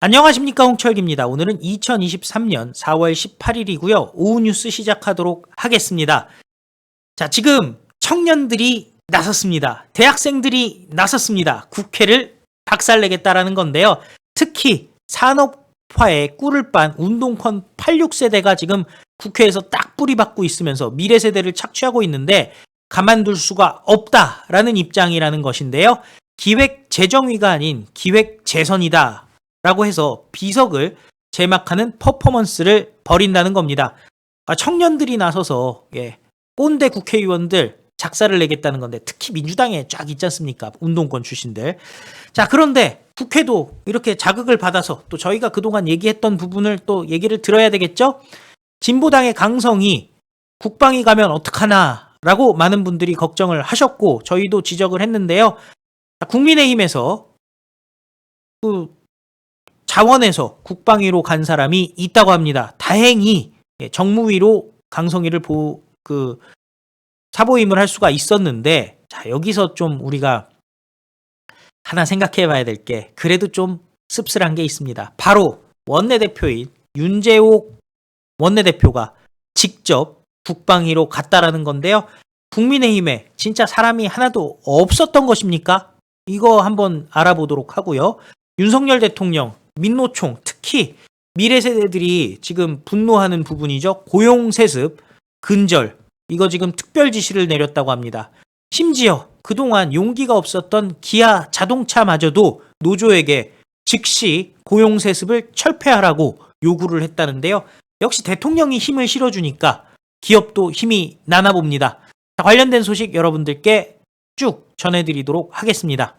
안녕하십니까, 홍철기입니다. 오늘은 2023년 4월 18일이고요. 오후 뉴스 시작하도록 하겠습니다. 자, 지금 청년들이 나섰습니다. 대학생들이 나섰습니다. 국회를 박살내겠다라는 건데요. 특히 산업화에 꿀을 빤 운동권 86세대가 지금 국회에서 딱 뿌리박고 있으면서 미래 세대를 착취하고 있는데 가만둘 수가 없다라는 입장이라는 것인데요. 기획재정위가 아닌 기획재선이다 라고 해서 비석을 제막하는 퍼포먼스를 벌인다는 겁니다. 청년들이 나서서 꼰대 국회의원들 작사를 내겠다는 건데, 특히 민주당에 쫙 있지 않습니까? 운동권 출신들. 자, 그런데 국회도 이렇게 자극을 받아서 또 저희가 그동안 얘기했던 부분을 또 얘기를 들어야 되겠죠? 진보당의 강성이 국방위 가면 어떡하나 라고 많은 분들이 걱정을 하셨고 저희도 지적을 했는데요. 국민의힘에서 자원에서 국방위로 간 사람이 있다고 합니다. 다행히 정무위로 강성희를 사보임을 할 수가 있었는데, 자, 여기서 좀 우리가 하나 생각해 봐야 될 게 그래도 좀 씁쓸한 게 있습니다. 바로 원내대표인 윤재옥 원내대표가 직접 국방위로 갔다라는 건데요. 국민의힘에 진짜 사람이 하나도 없었던 것입니까? 이거 한번 알아보도록 하고요. 윤석열 대통령, 민노총, 특히 미래 세대들이 지금 분노하는 부분이죠. 고용세습, 근절, 이거 지금 특별 지시를 내렸다고 합니다. 심지어 그동안 용기가 없었던 기아 자동차마저도 노조에게 즉시 고용세습을 철폐하라고 요구를 했다는데요. 역시 대통령이 힘을 실어주니까 기업도 힘이 나나 봅니다. 관련된 소식 여러분들께 쭉 전해드리도록 하겠습니다.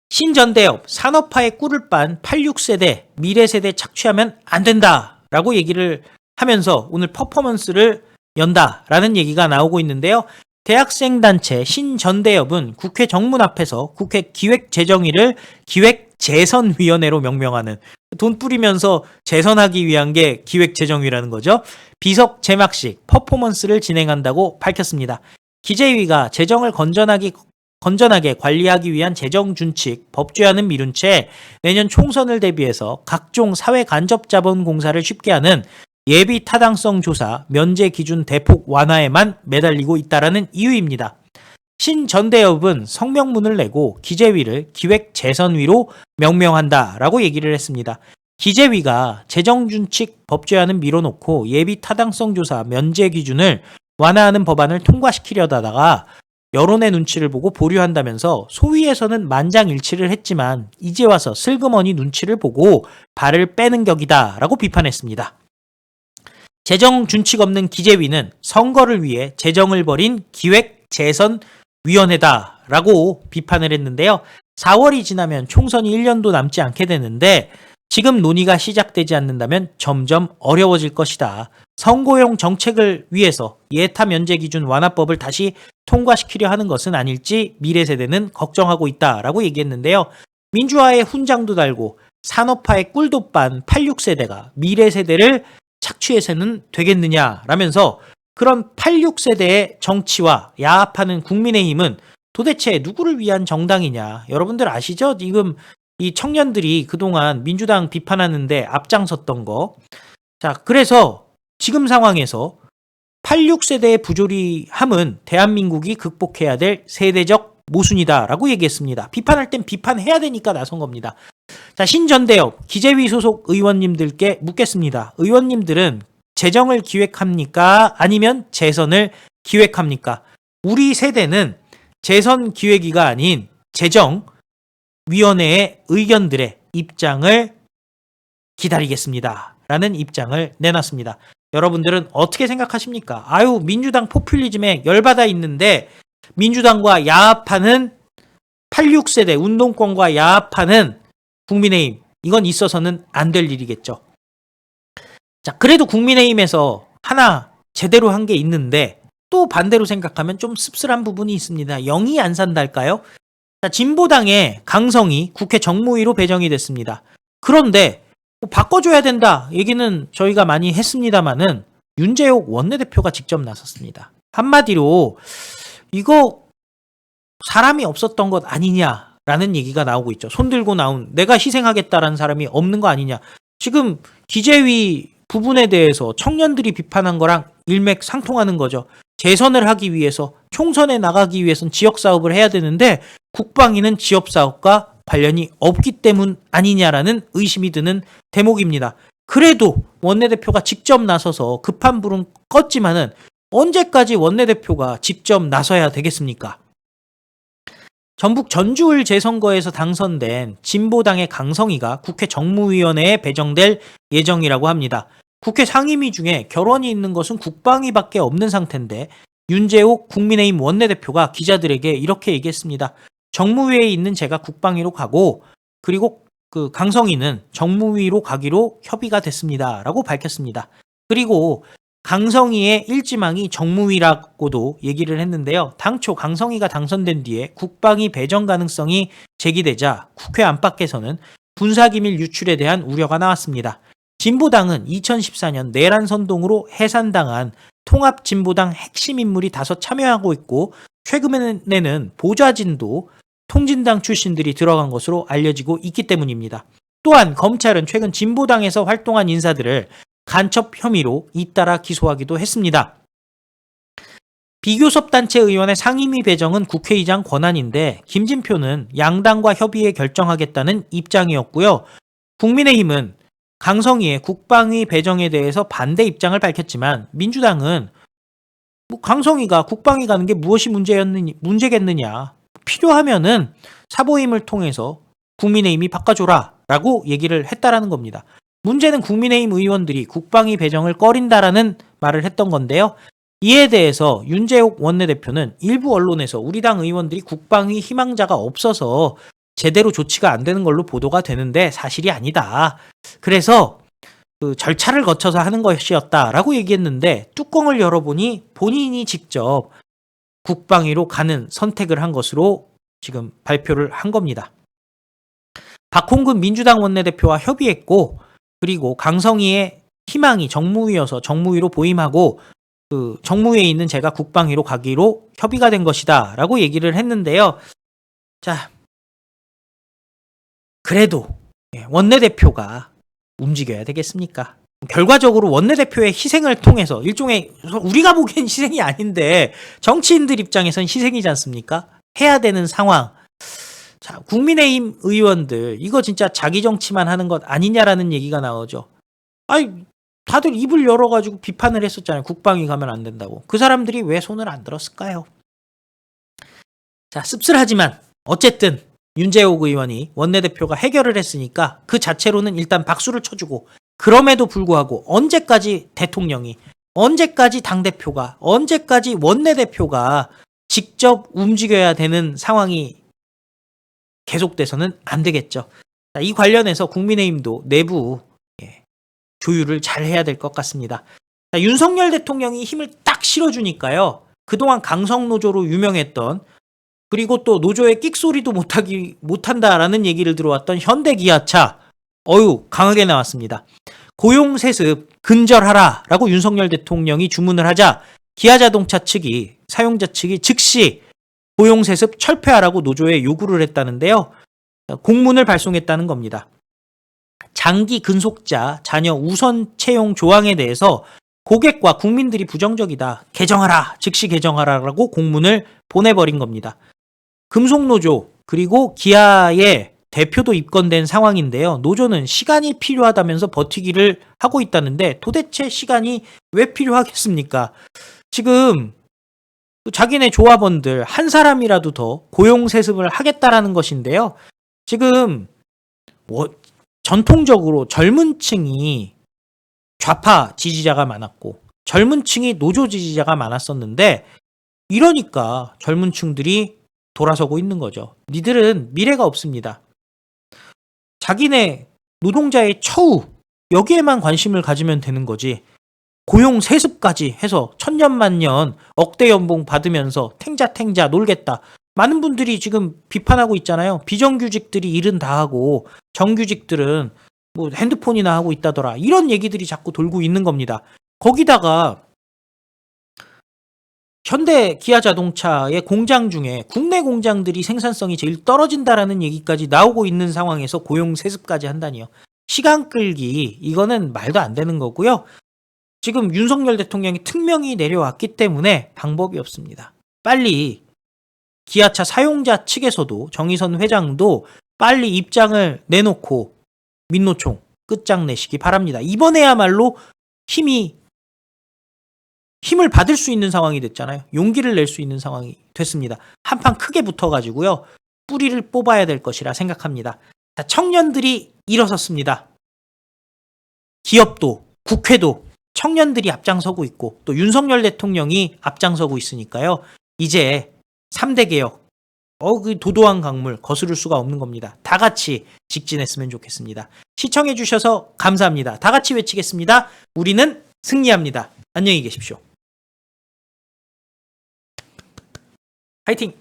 신전대업, 산업화에 꿀을 빤 86세대, 미래세대 착취하면 안 된다라고 얘기를 하면서 오늘 퍼포먼스를 연다라는 얘기가 나오고 있는데요. 대학생 단체 신전대협은 국회 정문 앞에서 국회 기획재정위를 기획재선위원회로 명명하는, 돈 뿌리면서 재선하기 위한 게 기획재정위라는 거죠. 비석 제막식 퍼포먼스를 진행한다고 밝혔습니다. 기재위가 재정을 건전하게 관리하기 위한 재정준칙, 법제화는 미룬 채 내년 총선을 대비해서 각종 사회간접자본공사를 쉽게 하는 예비 타당성 조사, 면제 기준 대폭 완화에만 매달리고 있다라는 이유입니다. 신전대협은 성명문을 내고 기재위를 기획재선위로 명명한다라고 얘기를 했습니다. 기재위가 재정준칙, 법제화는 밀어놓고 예비 타당성 조사, 면제 기준을 완화하는 법안을 통과시키려다가 여론의 눈치를 보고 보류한다면서 소위에서는 만장일치를 했지만 이제 와서 슬그머니 눈치를 보고 발을 빼는 격이다라고 비판했습니다. 재정 준칙 없는 기재위는 선거를 위해 재정을 벌인 기획재선위원회다라고 비판을 했는데요. 4월이 지나면 총선이 1년도 남지 않게 되는데 지금 논의가 시작되지 않는다면 점점 어려워질 것이다. 선거용 정책을 위해서 예타 면제 기준 완화법을 다시 통과시키려 하는 것은 아닐지 미래 세대는 걱정하고 있다라고 얘기했는데요. 민주화의 훈장도 달고 산업화의 꿀도 빤 86세대가 미래 세대를 착취해서는 되겠느냐라면서 그런 86세대의 정치와 야합하는 국민의힘은 도대체 누구를 위한 정당이냐. 여러분들 아시죠? 지금 이 청년들이 그동안 민주당 비판하는데 앞장섰던 거. 자, 그래서 지금 상황에서 86세대의 부조리함은 대한민국이 극복해야 될 세대적 모순이다라고 얘기했습니다. 비판할 땐 비판해야 되니까 나선 겁니다. 자, 신전대협 기재위 소속 의원님들께 묻겠습니다. 의원님들은 재정을 기획합니까? 아니면 재선을 기획합니까? 우리 세대는 재선 기획위가 아닌 재정위원회의 의견들의 입장을 기다리겠습니다 라는 입장을 내놨습니다. 여러분들은 어떻게 생각하십니까? 아유, 민주당 포퓰리즘에 열받아 있는데 민주당과 야합하는 86세대 운동권과 야합하는 국민의힘, 이건 있어서는 안 될 일이겠죠. 자, 그래도 국민의힘에서 하나 제대로 한 게 있는데 또 반대로 생각하면 좀 씁쓸한 부분이 있습니다. 영이 안 산달까요? 자, 진보당의 강성이 국회 정무위로 배정이 됐습니다. 그런데 바꿔줘야 된다 얘기는 저희가 많이 했습니다마는 윤재옥 원내대표가 직접 나섰습니다. 한마디로 이거 사람이 없었던 것 아니냐 라는 얘기가 나오고 있죠. 손 들고 나온 내가 희생하겠다라는 사람이 없는 거 아니냐. 지금 기재위 부분에 대해서 청년들이 비판한 거랑 일맥상통하는 거죠. 재선을 하기 위해서 총선에 나가기 위해선 지역사업을 해야 되는데 국방위는 지역사업과 관련이 없기 때문 아니냐라는 의심이 드는 대목입니다. 그래도 원내대표가 직접 나서서 급한 불은 껐지만은 언제까지 원내대표가 직접 나서야 되겠습니까? 전북 전주을 재선거에서 당선된 진보당의 강성희가 국회 정무위원회에 배정될 예정이라고 합니다. 국회 상임위 중에 결원이 있는 것은 국방위밖에 없는 상태인데 윤재옥 국민의힘 원내대표가 기자들에게 이렇게 얘기했습니다. 정무위에 있는 제가 국방위로 가고 그리고 그 강성희는 정무위로 가기로 협의가 됐습니다. 라고 밝혔습니다. 그리고 강성희의 일지망이 정무위라고도 얘기를 했는데요. 당초 강성희가 당선된 뒤에 국방위 배정 가능성이 제기되자 국회 안팎에서는 군사기밀 유출에 대한 우려가 나왔습니다. 진보당은 2014년 내란 선동으로 해산당한 통합진보당 핵심 인물이 다소 참여하고 있고 최근에는 보좌진도 통진당 출신들이 들어간 것으로 알려지고 있기 때문입니다. 또한 검찰은 최근 진보당에서 활동한 인사들을 간첩 혐의로 잇따라 기소하기도 했습니다. 비교섭 단체 의원의 상임위 배정은 국회의장 권한인데 김진표는 양당과 협의해 결정하겠다는 입장이었고요. 국민의힘은 강성희의 국방위 배정에 대해서 반대 입장을 밝혔지만 민주당은 강성희가 국방위 가는 게 무엇이 문제겠느냐. 필요하면은 사보임을 통해서 국민의힘이 바꿔줘라 라고 얘기를 했다라는 겁니다. 문제는 국민의힘 의원들이 국방위 배정을 꺼린다라는 말을 했던 건데요. 이에 대해서 윤재옥 원내대표는 일부 언론에서 우리 당 의원들이 국방위 희망자가 없어서 제대로 조치가 안 되는 걸로 보도가 되는데 사실이 아니다. 그래서 그 절차를 거쳐서 하는 것이었다라고 얘기했는데 뚜껑을 열어보니 본인이 직접 국방위로 가는 선택을 한 것으로 지금 발표를 한 겁니다. 박홍근 민주당 원내대표와 협의했고 그리고 강성희의 희망이 정무위여서 정무위로 보임하고 그 정무위에 있는 제가 국방위로 가기로 협의가 된 것이다 라고 얘기를 했는데요. 자, 그래도 원내대표가 움직여야 되겠습니까? 결과적으로 원내대표의 희생을 통해서 일종의 우리가 보기엔 희생이 아닌데 정치인들 입장에선 희생이지 않습니까? 해야 되는 상황. 자, 국민의힘 의원들 이거 진짜 자기 정치만 하는 것 아니냐라는 얘기가 나오죠. 아니 다들 입을 열어가지고 비판을 했었잖아요. 국방위 가면 안 된다고. 그 사람들이 왜 손을 안 들었을까요? 자, 씁쓸하지만 어쨌든 윤재옥 의원이 원내대표가 해결을 했으니까 그 자체로는 일단 박수를 쳐주고 그럼에도 불구하고 언제까지 대통령이 언제까지 당대표가 언제까지 원내대표가 직접 움직여야 되는 상황이 계속돼서는 안 되겠죠. 자, 이 관련해서 국민의힘도 내부 조율을 잘 해야 될 것 같습니다. 자, 윤석열 대통령이 힘을 딱 실어주니까요. 그동안 강성노조로 유명했던 그리고 또 노조의 끽소리도 못한다라는 얘기를 들어왔던 현대기아차 강하게 나왔습니다. 고용세습 근절하라 라고 윤석열 대통령이 주문을 하자 기아자동차 측이 사용자 측이 즉시 고용세습 철폐하라고 노조에 요구를 했다는데요. 공문을 발송했다는 겁니다. 장기 근속자 자녀 우선 채용 조항에 대해서 고객과 국민들이 부정적이다. 개정하라. 즉시 개정하라라고 공문을 보내버린 겁니다. 금속노조 그리고 기아의 대표도 입건된 상황인데요. 노조는 시간이 필요하다면서 버티기를 하고 있다는데 도대체 시간이 왜 필요하겠습니까? 지금 자기네 조합원들 한 사람이라도 더 고용세습을 하겠다라는 것인데요. 지금 전통적으로 젊은 층이 좌파 지지자가 많았고 젊은 층이 노조 지지자가 많았었는데 이러니까 젊은 층들이 돌아서고 있는 거죠. 니들은 미래가 없습니다. 자기네 노동자의 처우 여기에만 관심을 가지면 되는 거지 고용 세습까지 해서 천년만년 억대 연봉 받으면서 탱자 놀겠다. 많은 분들이 지금 비판하고 있잖아요. 비정규직들이 일은 다 하고 정규직들은 뭐 핸드폰이나 하고 있다더라. 이런 얘기들이 자꾸 돌고 있는 겁니다. 거기다가 현대 기아자동차의 공장 중에 국내 공장들이 생산성이 제일 떨어진다라는 얘기까지 나오고 있는 상황에서 고용 세습까지 한다니요. 시간 끌기, 이거는 말도 안 되는 거고요. 지금 윤석열 대통령이 특명이 내려왔기 때문에 방법이 없습니다. 빨리 기아차 사용자 측에서도 정의선 회장도 빨리 입장을 내놓고 민노총 끝장내시기 바랍니다. 이번에야말로 힘을 받을 수 있는 상황이 됐잖아요. 용기를 낼 수 있는 상황이 됐습니다. 한판 크게 붙어가지고요. 뿌리를 뽑아야 될 것이라 생각합니다. 자, 청년들이 일어섰습니다. 기업도, 국회도 청년들이 앞장서고 있고 또 윤석열 대통령이 앞장서고 있으니까요. 이제 3대 개혁, 그 도도한 강물 거스를 수가 없는 겁니다. 다 같이 직진했으면 좋겠습니다. 시청해 주셔서 감사합니다. 다 같이 외치겠습니다. 우리는 승리합니다. 안녕히 계십시오. 파이팅!